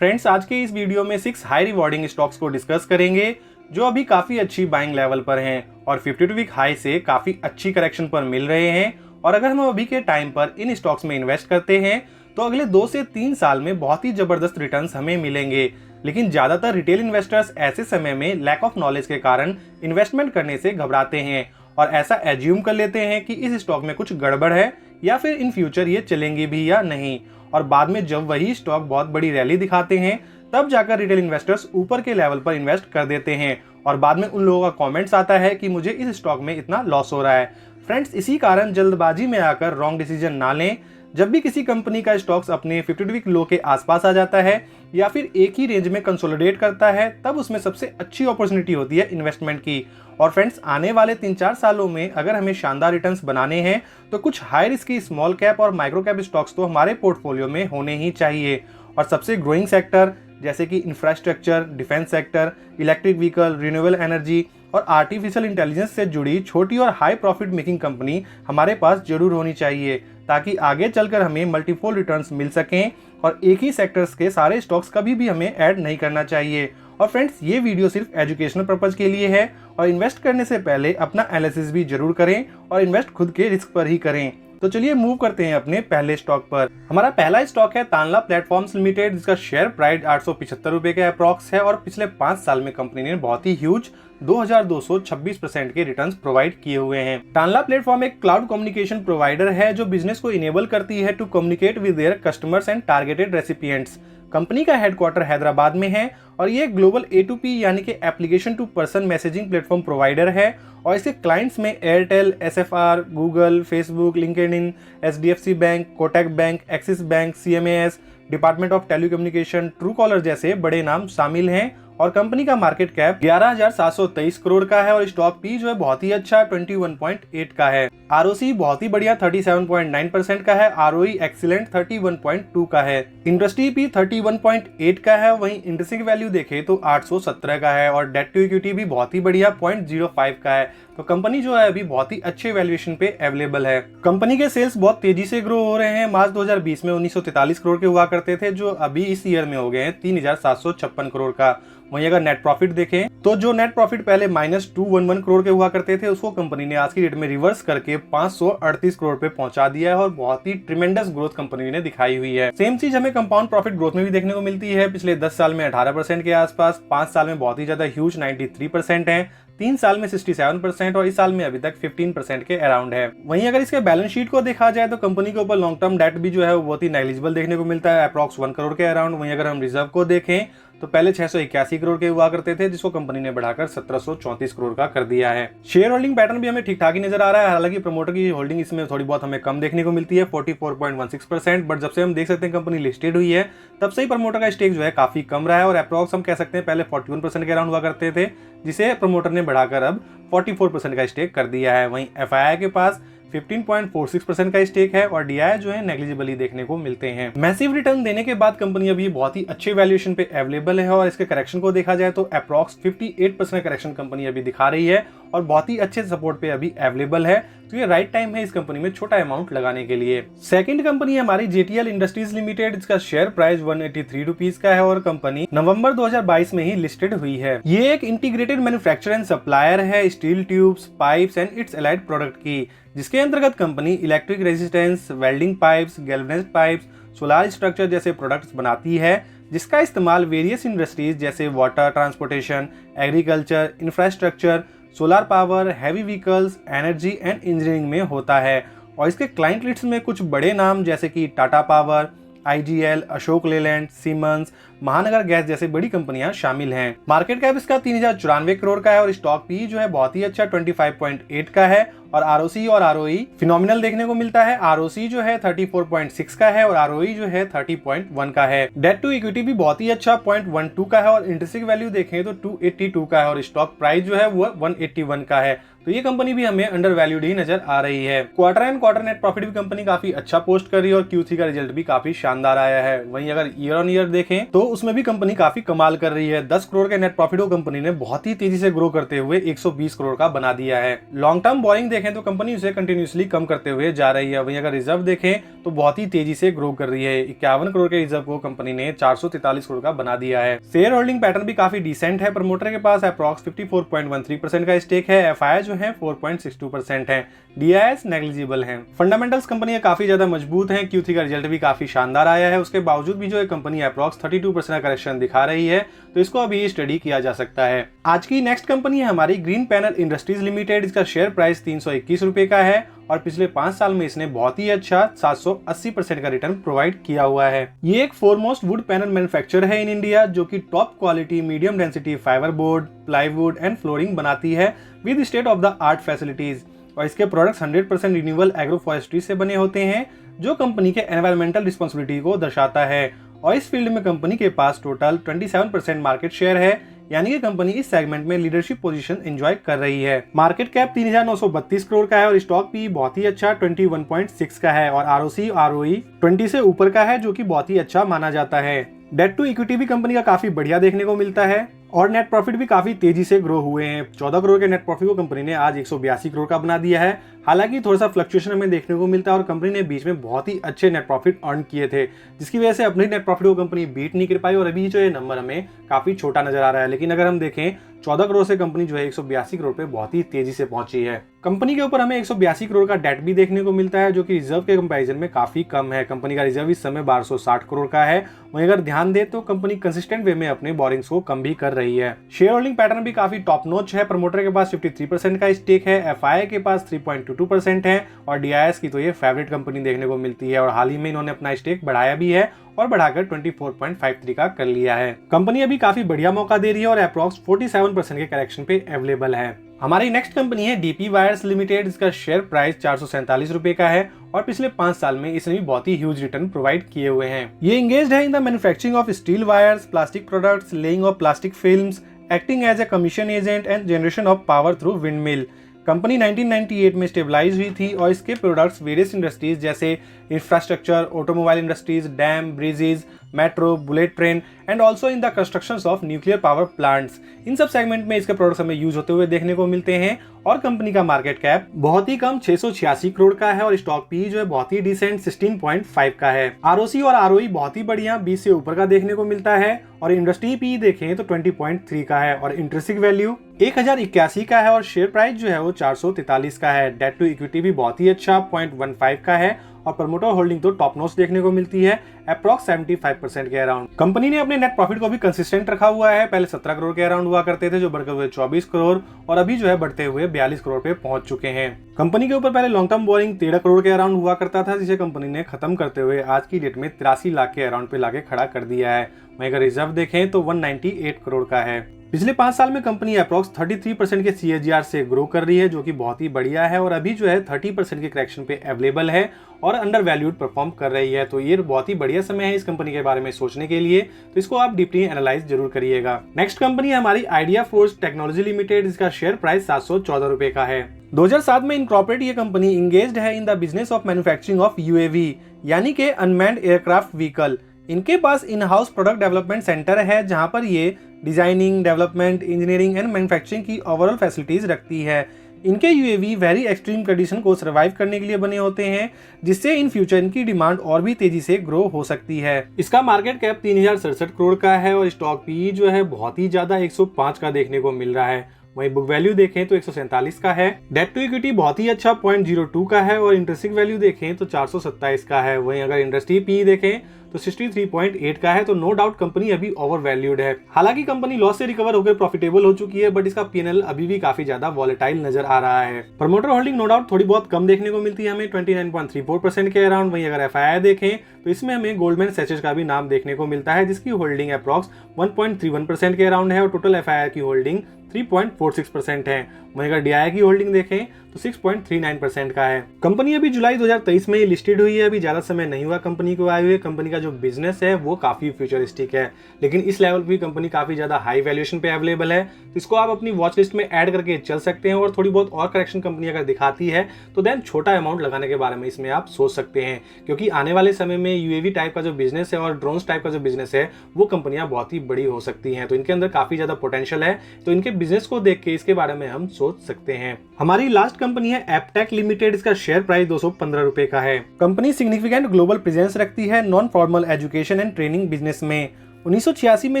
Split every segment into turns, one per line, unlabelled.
Friends, आज के इस वीडियो में 6 हाई रिवॉर्डिंग स्टॉक्स को डिस्कस करेंगे जो अभी काफी अच्छी बाइंग लेवल पर हैं और 52 वीक हाई से काफी अच्छी करेक्शन पर मिल रहे हैं। और अगर हम अभी के टाइम पर इन स्टॉक्स में इन्वेस्ट करते हैं तो अगले 2 से 3 साल में बहुत ही जबरदस्त रिटर्न्स हमें मिलेंगे। लेकिन ज्यादातर रिटेल इन्वेस्टर्स ऐसे समय में लैक ऑफ नॉलेज के कारण इन्वेस्टमेंट करने से घबराते हैं और ऐसा एज्यूम कर लेते हैं कि इस स्टॉक में कुछ गड़बड़ है या फिर इन फ्यूचर ये चलेंगे भी या नहीं। और बाद में जब वही स्टॉक बहुत बड़ी रैली दिखाते हैं तब जाकर रिटेल इन्वेस्टर्स ऊपर के लेवल पर इन्वेस्ट कर देते हैं और बाद में उन लोगों का कमेंट्स आता है कि मुझे इस स्टॉक में इतना लॉस हो रहा है। फ्रेंड्स, इसी कारण जल्दबाजी में आकर रॉन्ग डिसीजन ना लें। जब भी किसी कंपनी का स्टॉक्स अपने 52 वीक लो के आसपास आ जाता है या फिर एक ही रेंज में कंसोलिडेट करता है तब उसमें सबसे अच्छी अपॉर्चुनिटी होती है इन्वेस्टमेंट की। और फ्रेंड्स, आने वाले 3-4 सालों में अगर हमें शानदार रिटर्न्स बनाने हैं तो कुछ हाई रिस्क की स्मॉल कैप और माइक्रो कैप स्टॉक्स तो हमारे पोर्टफोलियो में होने ही चाहिए। और सबसे ग्रोइंग सेक्टर जैसे कि infrastructure, defence sector, electric vehicle, renewable energy और आर्टिफिशियल इंटेलिजेंस से जुड़ी छोटी और हाई प्रॉफिट मेकिंग कंपनी हमारे पास जरूर होनी चाहिए ताकि आगे चलकर हमें मल्टीफोल्ड रिटर्न्स मिल सकें। और एक ही सेक्टर्स के सारे स्टॉक्स कभी भी हमें ऐड नहीं करना चाहिए। और फ्रेंड्स, ये वीडियो सिर्फ एजुकेशनल पर्पज के लिए है और इन्वेस्ट करने से पहले अपना एनालिसिस भी जरूर करें और इन्वेस्ट खुद के रिस्क पर ही करें। तो चलिए मूव करते हैं अपने पहले स्टॉक पर। हमारा पहला स्टॉक है तानला प्लेटफॉर्म्स लिमिटेड, जिसका शेयर प्राइस 875 रुपए का अप्रॉक्स है और पिछले 5 साल में कंपनी ने बहुत ही ह्यूज 2226% के रिटर्न्स प्रोवाइड किए हुए हैं। तानला प्लेटफॉर्म एक क्लाउड कम्युनिकेशन प्रोवाइडर है जो बिजनेस को इनेबल करती है to communicate with their customers and targeted recipients. Company का हेडक्वार्टर हैदराबाद में है और ये ग्लोबल A2P यानी कि application to person messaging platform provider है और इसके क्लाइंट्स में Airtel, SFR, Google, Facebook, LinkedIn, HDFC bank, Kotak bank, Axis bank, CMAS, department of telecommunication, Truecaller जैसे बड़े नाम शामिल हैं। और कंपनी का मार्केट कैप 11,723 करोड़ का है और स्टॉक पी जो है बहुत ही अच्छा 21.8 का है। ROC बहुत ही बढ़िया 37.9% का है। ROE एक्सीलेंट 31.2 का है। इंडस्ट्री पी 31.8 का है। वहीं इंट्रिंसिक वैल्यू देखें तो 817 का है और डेट टू इक्विटी भी बहुत ही बढ़िया 0.05 का है। तो कंपनी जो है अभी बहुत ही अच्छे वैल्यूएशन पे अवेलेबल है। कंपनी के सेल्स बहुत तेजी से ग्रो हो रहे हैं। मार्च 2020 में 1943 करोड़ के हुआ करते थे जो अभी इस ईयर में हो गए हैं 3,756 करोड़ का। वहीं अगर नेट प्रॉफिट देखें तो जो नेट प्रॉफिट पहले -211 करोड़ के हुआ करते थे उसको कंपनी ने आज की डेट में रिवर्स करके 538 करोड़ पे पहुंचा दिया है और बहुत ही ट्रिमेंडस ग्रोथ कंपनी ने दिखाई हुई है। सेम चीज हमें कंपाउंड प्रॉफिट ग्रोथ में भी देखने को मिलती है। पिछले 10 साल में 18% के आसपास, 5 साल में बहुत ही ज्यादा ह्यूज 93% है, 3 साल में 67% और इस साल में अभी तक 15% के अराउंड है। वहीं अगर इसके बैलेंस शीट को देखा जाए तो कंपनी के ऊपर लॉन्ग टर्म डेट भी जो है वो बहुत ही नेग्लिजिबल देखने को मिलता है, अप्रॉक्स 1 करोड़ के अराउंड। वहीं अगर हम रिजर्व को देखें तो पहले 681 करोड़ के हुआ करते थे जिसको कंपनी ने बढ़ाकर 1734 करोड़ का कर दिया है। शेयर होल्डिंग पैटर्न भी हमें ठीक ठाक ही नजर आ रहा है। हालांकि प्रमोटर की होल्डिंग इसमें थोड़ी बहुत हमें कम देखने को मिलती है 44.16%, बट जब से हम देख सकते हैं कंपनी लिस्टेड हुई है तब से ही प्रमोटर का स्टेक जो है काफी कम रहा है और अप्रॉक्स हम कह सकते हैं पहले 41% के अराउंड हुआ करते थे जिसे प्रमोटर ने बढ़ाकर अब 44% का स्टेक कर दिया है। वहीं FII के पास 15.46% का स्टेक है और DI जो है नेग्लिजिबली देखने को मिलते हैं। मैसिव रिटर्न देने के बाद कंपनी अभी बहुत ही अच्छे वैल्यूएशन पे अवेलेबल है और इसके करेक्शन को देखा जाए तो अप्रॉक्स 58% करेक्शन कंपनी अभी दिखा रही है और बहुत ही अच्छे सपोर्ट पे अभी अवेलेबल है। तो ये राइट टाइम है इस कंपनी में छोटा अमाउंट लगाने के लिए। सेकंड कंपनी है हमारी JTL इंडस्ट्रीज लिमिटेड, इसका शेयर प्राइस 183 रुपीज का है और कंपनी नवंबर 2022 में ही लिस्टेड हुई है। ये एक इंटीग्रेटेड मैन्युफैक्चरर एंड सप्लायर है steel tubes, pipes and its allied product की, जिसके अंतर्गत company electric resistance, welding pipes, galvanised pipes, solar structure जैसे प्रोडक्ट्स बनाती है जिसका इस्तेमाल वेरियस इंडस्ट्रीज जैसे water, transportation, agriculture, infrastructure, solar power, heavy vehicles, energy and engineering में होता है। और इसके क्लाइंट लिस्ट में कुछ बड़े नाम जैसे कि Tata power, IGL, Ashok Leyland, siemens, महानगर गैस जैसे बड़ी कंपनियां शामिल हैं। मार्केट कैप इसका 3094 करोड़ का है और स्टॉक पी जो है बहुत ही अच्छा 25.8 का है और ROC और ROE फिनोमिनल देखने को मिलता है। ROC जो है 34.6 का है और ROE जो है 30.1 का है। डेट टू इक्विटी भी बहुत ही अच्छा 0.12 का है और इंट्रिंसिक वैल्यू देखें तो 282 का है और स्टॉक प्राइस जो है वो 181 का है। तो ये कंपनी भी हमें अंडर वैल्यूड ही नजर आ रही है। Quarter and quarter net profit भी कंपनी काफी अच्छा पोस्ट कर रही है और Q3 का रिजल्ट भी काफी शानदार आया है। वहीं अगर ईयर ऑन ईयर देखें तो उसमें भी कंपनी काफी कमाल कर रही है। 10 करोड़ के नेट प्रॉफिट को कंपनी ने बहुत ही तेजी से ग्रो करते हुए 120 करोड़ का बना दिया है। लॉन्ग टर्म बोरिंग देखें तो कंपनी उसे कंटिन्यूसली कम करते हुए जा रही है। वहीं अगर रिजर्व देखें तो बहुत ही तेजी से ग्रो कर रही है। 51 करोड़ के रिजर्व को कंपनी ने 443 करोड़ का बना दिया है। शेयर होल्डिंग पैटर्न भी काफी डिसेंट है। प्रमोटर के पास अप्रॉक्स 54.13% का स्टेक है। एफआईआई जो है 4.62% है। डीआईएस नेग्लिजिबल है। फंडामेंटल्स कंपनी काफी ज्यादा मजबूत है। Q3 का रिजल्ट भी काफी शानदार आया है। उसके बावजूद भी जो है कंपनी अप्रॉक्स 32% का करेक्शन दिखा रही है, तो इसको अभी स्टडी किया जा सकता है। आज की नेक्स्ट कंपनी है हमारी ग्रीन पैनल इंडस्ट्रीज लिमिटेड। इसका शेयर प्राइस 321 रुपए का है और पिछले 5 साल में इसने बहुत ही अच्छा 780% का रिटर्न प्रोवाइड किया हुआ है। ये एक फोरमोस्ट वुड पैनल मैन्युफैक्चरर है इन इंडिया, जो कि top quality medium density fibre board, plywood and flooring बनाती है with state of the art facilities. और इसके प्रोडक्ट्स 100% रिन्यूएबल एग्रो फॉरेस्ट्री से बने होते हैं, जो कंपनी के एनवायरमेंटल रिस्पांसिबिलिटी को दर्शाता है। और इस फील्ड में कंपनी के पास टोटल 27% मार्केट शेयर है, यानी कि कंपनी इस सेगमेंट में लीडरशिप पोजीशन एंजॉय कर रही है। मार्केट कैप 3932 करोड़ का है और स्टॉक पी बहुत ही अच्छा 21.6 का है और आरओसी आरओई 20 से ऊपर का है, जो कि बहुत ही अच्छा माना जाता है। डेट टू इक्विटी भी कंपनी का काफी बढ़िया देखने को मिलता है और नेट प्रॉफिट भी काफी तेजी से ग्रो हुए हैं। 14 करोड़ के नेट प्रॉफिट को कंपनी ने आज 182 करोड़ का बना दिया है। हालांकि थोड़ा सा फ्लक्चुएशन हमें देखने को मिलता है और कंपनी ने बीच में बहुत ही अच्छे नेट प्रॉफिट अर्न किए थे, जिसकी वजह से अपने नेट प्रॉफिट को कंपनी बीट नहीं कर पाई और अभी जो ये नंबर हमें काफी छोटा नजर आ रहा है। लेकिन अगर हम देखें 14 करोड़ से कंपनी जो है 182 करोड़ पे बहुत ही तेजी से पहुंची है। कंपनी के ऊपर हमें 182 करोड़ का डेट भी देखने को मिलता है, जो कि रिजर्व के कंपैरिजन में काफी कम है। कंपनी का रिजर्व इस समय 1260 करोड़ का है। वहीं अगर ध्यान दे तो कंपनी कंसिस्टेंट वे में अपने बोरिंग्स को कम भी कर रही है। शेयर होल्डिंग पैटर्न भी काफी टॉप नॉच है। प्रमोटर के पास 53% का स्टेक है, एफआईआई के पास 3.22% है और डीआईएस की तो ये फेवरेट कंपनी देखने को मिलती है और हाल ही में इन्होंने अपना स्टेक बढ़ाया भी है और बढ़ाकर 24.53 का कर लिया है। कंपनी अभी काफी बढ़िया मौका दे रही है और अप्रॉक्स 47% के करेक्शन पे अवेलेबल है। हमारी नेक्स्ट कंपनी है डीपी वायर्स लिमिटेड। इसका शेयर प्राइस 447 रुपए का है और पिछले 5 साल में इसने भी बहुत ही ह्यूज रिटर्न प्रोवाइड किए हुए हैं। ये एंगेज्ड है in the manufacturing of steel wires, plastic products, laying of plastic films, acting as a commission agent and generation of power through windmill. Company 1998 में स्टेबलाइज हुई थी और इसके प्रोडक्ट्स वेरियस इंडस्ट्रीज जैसे infrastructure, automobile industries, dam, bridges, metro, bullet train and also in the constructions of nuclear power plants, इन सब segment में इसके प्रोडक्ट्स हमें यूज होते हुए देखने को मिलते हैं। और कंपनी का मार्केट कैप बहुत ही कम 686 करोड़ का है और स्टॉक पी जो है बहुत ही डिसेंट 16.5 का है। आरओसी और आरओई बहुत ही बढ़िया 20 से ऊपर का देखने को मिलता है और इंडस्ट्री पी देखें तो 20.3 का है और इंट्रिंसिक वैल्यू 1081 का है और शेयर प्राइस जो है वो 443 का है। डेट टू इक्विटी भी बहुत ही अच्छा 0.15 का है और प्रमोटर होल्डिंग तो टॉप नॉच देखने को मिलती है अप्रॉक्स 75% के अराउंड। कंपनी ने अपने नेट प्रॉफिट को भी कंसिस्टेंट रखा हुआ है। पहले 17 करोड़ के अराउंड हुआ करते थे, जो बढ़कर हुए 24 करोड़ और अभी जो है बढ़ते हुए 42 करोड़ पे पहुंच चुके हैं। कंपनी के ऊपर पहले लॉन्ग टर्म बोरिंग 13 करोड़ के अराउंड हुआ करता था, जिसे कंपनी ने खत्म करते हुए आज की डेट में 83 लाख के अराउंड पे लाके खड़ा कर दिया है। वहीं अगर रिजर्व देखें तो 198 करोड़ का है। पिछले 5 साल में कंपनी अप्रॉक्स 33% के CAGR से ग्रो कर रही है, जो कि बहुत ही बढ़िया है और अभी जो है 30% के करेक्शन पे अवेलेबल है और अंडर वैल्यूड परफॉर्म कर रही है। तो ये बहुत ही बढ़िया समय है इस कंपनी के बारे में सोचने के लिए, तो इसको आप डीपली एनालाइज जरूर करिएगा। नेक्स्ट कंपनी है हमारी आइडिया फोर्स टेक्नोलॉजी लिमिटेड। इसका शेयर प्राइस 714 रुपए का है। 2007 में इनकॉर्पोरेट ये कंपनी इंगेज्ड है in the business of manufacturing of UAV यानी कि अनमैन्ड एयरक्राफ्ट व्हीकल। इनके पास in house product development centre है, जहां पर ये designing, development, engineering and manufacturing की ओवरऑल फैसिलिटीज रखती है। इनके UAV वेरी एक्सट्रीम कंडीशन को सर्वाइव करने के लिए बने होते हैं, जिससे इन फ्यूचर इनकी डिमांड और भी तेजी से ग्रो हो सकती है। इसका मार्केट कैप 3067 करोड़ का है और स्टॉक पी जो है बहुत ही ज्यादा 105 का देखने को मिल रहा है। वहीं बुक वैल्यू देखें तो 147 का है। डेट टू इक्विटी बहुत ही अच्छा 0.02 का है और इंट्रिंसिक वैल्यू देखें तो 427 का है। वहीं अगर इंडस्ट्री पी देखें तो 63.8 का है। तो नो डाउट कंपनी अभी ओवर वैल्यूड है। हालांकि कंपनी लॉस से रिकवर होकर प्रॉफिटेबल हो चुकी है, बट इसका P&L अभी भी काफी ज्यादा वॉलेटाइल नजर आ रहा है। प्रमोटर होल्डिंग नो डाउट थोड़ी बहुत कम देखने को मिलती है हमें 29.34% के अराउंड। वहीं अगर FII देखें तो इसमें हमें गोल्डमैन सैचेस का भी नाम देखने को मिलता है, जिसकी होल्डिंग अप्रॉक्स 1.31% के अराउंड है और टोटल FII की होल्डिंग 3.46% है। वहीं अगर DII की होल्डिंग देखें तो 6.39% का है। कंपनी अभी जुलाई 2023 में लिस्टेड हुई है, अभी ज्यादा समय नहीं हुआ कंपनी को आए हुए। कंपनी का जो बिजनेस है वो काफी फ्यूचरिस्टिक है, लेकिन इस लेवल पे कंपनी काफी ज्यादा हाई वैल्यूएशन पे अवेलेबल है। तो इसको आप अपनी वॉच लिस्ट में ऐड करके चल सकते हैं और थोड़ी बहुत और करेक्शन कंपनी अगर दिखाती है तो देन छोटा अमाउंट लगाने के बारे में इसमें आप सोच सकते हैं, क्योंकि आने वाले समय में UAV टाइप का जो बिजनेस है और ड्रोन्स टाइप का जो बिजनेस है वो कंपनियां बहुत ही बड़ी हो सकती हैं। तो इनके अंदर काफी ज्यादा पोटेंशियल है, तो इनके बिजनेस को देख के इसके बारे में हम सोच सकते हैं। हमारी लास्ट कंपनी है एपटेक लिमिटेड। इसका शेयर प्राइस 215 रुपए का है। कंपनी सिग्निफिकेंट ग्लोबल प्रेजेंस रखती है non formal education and training business में। 1986 में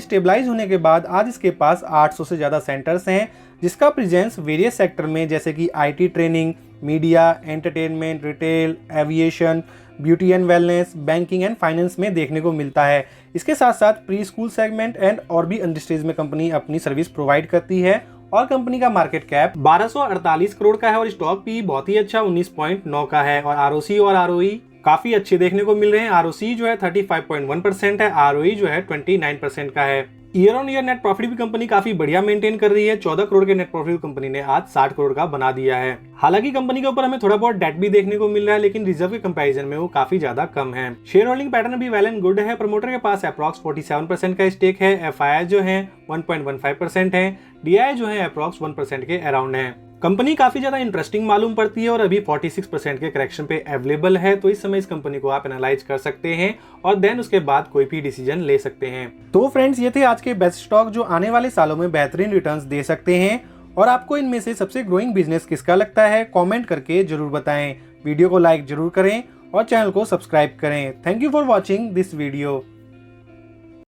स्टेबलाइज होने के बाद आज इसके पास 800 से ज्यादा सेंटर्स हैं, जिसका प्रेजेंस वेरियस सेक्टर में जैसे कि IT training, media, entertainment, retail, aviation, beauty and wellness, banking and finance में देखने को मिलता है। इसके साथ साथ प्री स्कूल सेगमेंट एंड और भी इंडस्ट्रीज में कंपनी अपनी सर्विस प्रोवाइड करती है और कंपनी का मार्केट कैप 1248 करोड़ का है और स्टॉक भी बहुत ही अच्छा 19.9 का है और आरओसी और आरओई काफी अच्छे देखने को मिल रहे हैं। आरओसी जो है 35.1% है, आरओई जो है 29% का है। Year on year net profit भी कंपनी काफी बढ़िया मेंटेन कर रही है। 14 करोड़ के नेट प्रॉफिट कंपनी ने आज 60 करोड़ का बना दिया है। हालांकि कंपनी के ऊपर हमें थोड़ा बहुत डेट भी देखने को मिल रहा है, लेकिन रिजर्व के कंपैरिजन में वो काफी ज्यादा कम है। शेयर होल्डिंग पैटर्न भी वेल एंड गुड है। प्रमोटर के पास अप्रॉक्स 47% का स्टेक है। एफआईआई जो है 1.15% है। डीआई जो है अप्रॉक्स 1% के अराउंड है। कंपनी काफी ज्यादा इंटरेस्टिंग मालूम पड़ती है और अभी 46% के करेक्शन पे अवेलेबल है, तो इस समय इस कंपनी को आप एनालाइज कर सकते हैं और देन उसके बाद कोई भी डिसीजन ले सकते हैं। तो फ्रेंड्स, ये थे आज के बेस्ट स्टॉक जो आने वाले सालों में बेहतरीन रिटर्न्स दे सकते हैं। और आपको इनमें से सबसे ग्रोइंग बिजनेस किसका लगता है, कमेंट करके जरूर बताएं। वीडियो को लाइक जरूर करें और चैनल को सब्सक्राइब करें। Thank you for watching this video.